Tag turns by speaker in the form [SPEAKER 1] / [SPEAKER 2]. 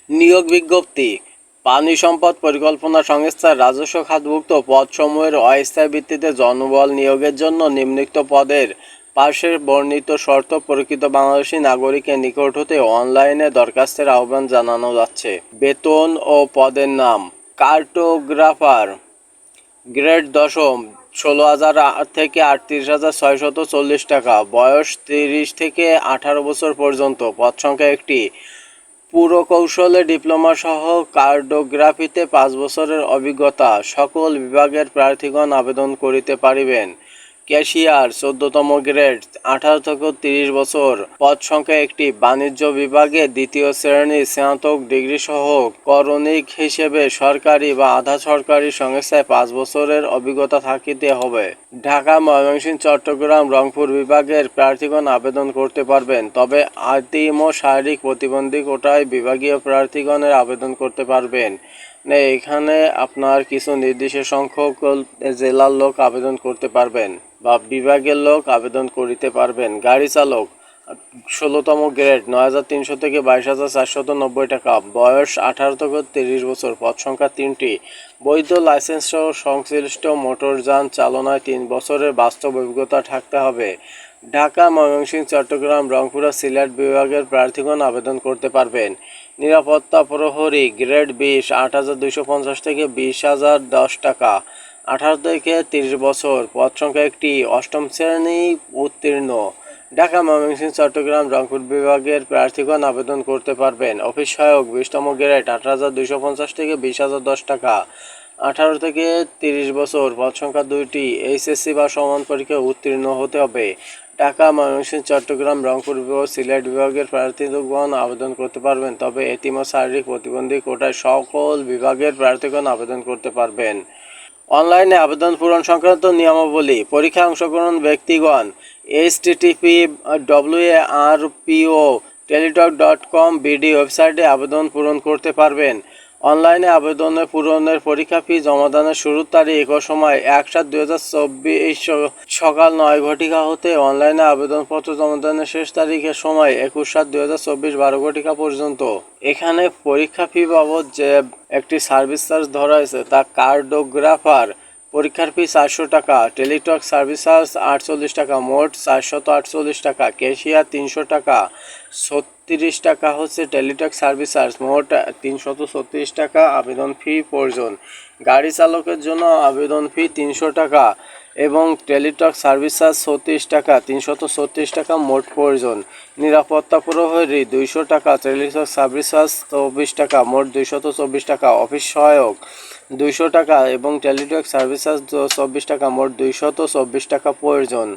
[SPEAKER 1] নিয়োগ বিজ্ঞপ্তি। পানি সম্পদ পরিকল্পনা সংস্থার রাজস্ব খাতভুক্ত পদসমূহের অস্থায়ী ভিত্তিতে জনবল নিয়োগের জন্য নিম্নোক্ত পদের পাশের বর্ণিত শর্ত প্রকৃত বাংলাদেশী নাগরিকের নিকট হতে অনলাইনে দরখাস্তের আহ্বান জানানো যাচ্ছে। বেতন ও পদের নাম: কার্টোগ্রাফার, গ্রেড দশম, ১৬,০০০ থেকে ৩৮,৬৪০ টাকা, বয়স ৩০ থেকে ১৮ বছর পর্যন্ত, পদ সংখ্যা একটি। পুরকৌশলে ডিপ্লোমা সহ কার্টোগ্রাফিতে ৫ বছরের অভিজ্ঞতা। সকল বিভাগের প্রার্থীগণ আবেদন করিতে পারিবেন। ক্যাশিয়ার, ১৪তম গ্রেড, ১৮ থেকে ৩০ বছর, পদ সংখ্যা একটি। বাণিজ্য বিভাগে দ্বিতীয় শ্রেণী স্নাতক ডিগ্রি সহ করণিক হিসেবে সরকারি বা আধা সরকারি সংস্থায় ৫ বছরের অভিজ্ঞতা থাকিতে হবে। ঢাকা, ময়মনসিংহ, চট্টগ্রাম, রংপুর বিভাগের প্রার্থীগণ আবেদন করতে পারবেন, তবে আতিম ও শারীরিক প্রতিবন্ধী কোটায় বিভাগীয় প্রার্থীগণের আবেদন করতে পারবেন। এখানে আপনার কিছু নির্দিষ্ট সংখ্যক জেলার লোক আবেদন করতে পারবেন বা বিভাগের লোক আবেদন করিতে পারবেন। গাড়ি চালক, ১৬তম গ্রেড, ৯,৩০০ থেকে ২২,৪৯০ টাকা, বয়স ১৮ থেকে ৩০ বছর, পদ সংখ্যা ৩টি। বৈধ লাইসেন্স সহ সংশ্লিষ্ট মোটরযান চালনায় ৩ বছরের বাস্তব অভিজ্ঞতা থাকতে হবে। ঢাকা, ময়মনসিংহ, চট্টগ্রাম, রংপুর ও সিলেট বিভাগের প্রার্থীগণ আবেদন করতে পারবেন। নিরাপত্তা প্রহরী, গ্রেড ২০, ৮,২৫০ থেকে ২০,০১০ টাকা, ১৮ থেকে ৩০ বছর, পদ সংখ্যা একটি, অষ্টম শ্রেণী উত্তীর্ণ। ঢাকা, ময়মনসিংহ, চট্টগ্রাম, রংপুর বিভাগের প্রার্থীগণ আবেদন করতে পারবেন। অফিস সহায়ক, ২০তম গ্রেড, ১৮,২৫০ থেকে ২০,০১০ টাকা, ১৮ থেকে ৩০ বছর, পদ সংখ্যা ২টি। এইচএসসি বা সমান পরীক্ষায় উত্তীর্ণ হতে হবে। ঢাকা, ময়মনসিংহ, চট্টগ্রাম, রংপুর বিভাগ, সিলেট বিভাগের প্রার্থীগণ আবেদন করতে পারবেন, তবে এতিম ও শারীরিক প্রতিবন্ধী কোটায় সকল বিভাগের প্রার্থীগণ আবেদন করতে পারবেন। অনলাইনে আবেদন পূরণ সংক্রান্ত নিয়মাবলী: পরীক্ষায় অংশগ্রহণ ব্যক্তিগণ http://wrpo.teletalk.com/bd ওয়েবসাইটে আবেদন পূরণ করতে পারবেন। অনলাইনে আবেদন পূরণের পরীক্ষা ফি জমাদানের শুরুর তারিখ ও সময়: ১/৭/২০২৪ সকাল ৯ ঘটিকা হতে অনলাইনে আবেদনপত্র জমাদানের শেষ তারিখের সময় ২১/৭/২০২৪ ১২ ঘটিকা পর্যন্ত। এখানে পরীক্ষা ফি বাবদ যে একটি সার্ভিস চার্জ ধরা হয়েছে তা: কার্টোগ্রাফার পরীক্ষার ফি ৪০০ টাকা, টেলিটক সার্ভিস চার্জ ৪৮ টাকা, মোট ৪৪৮ টাকা। ক্যাশিয়ার ৩০০ টাকা, ৩৬ টাকা হচ্ছে টেলিটক সার্ভিস চার্জ, মোট ৩৩৬ টাকা আবেদন ফি প্রয়োজন। গাড়ি চালকের জন্য আবেদন ফি ৩০০ টাকা এবং টেলিটক সার্ভিস চার্জ ৩৬ টাকা, ৩৩৬ টাকা মোট প্রয়োজন। নিরাপত্তা প্রহরী ২০০ টাকা, টেলিটক সার্ভিস চার্জ ২৪ টাকা, মোট ২২৪ টাকা। অফিস সহায়ক ২০০ টাকা এবং টেলিটক সার্ভিস চার্জ ২৪ টাকা, মোট ২২৪ টাকা প্রয়োজন।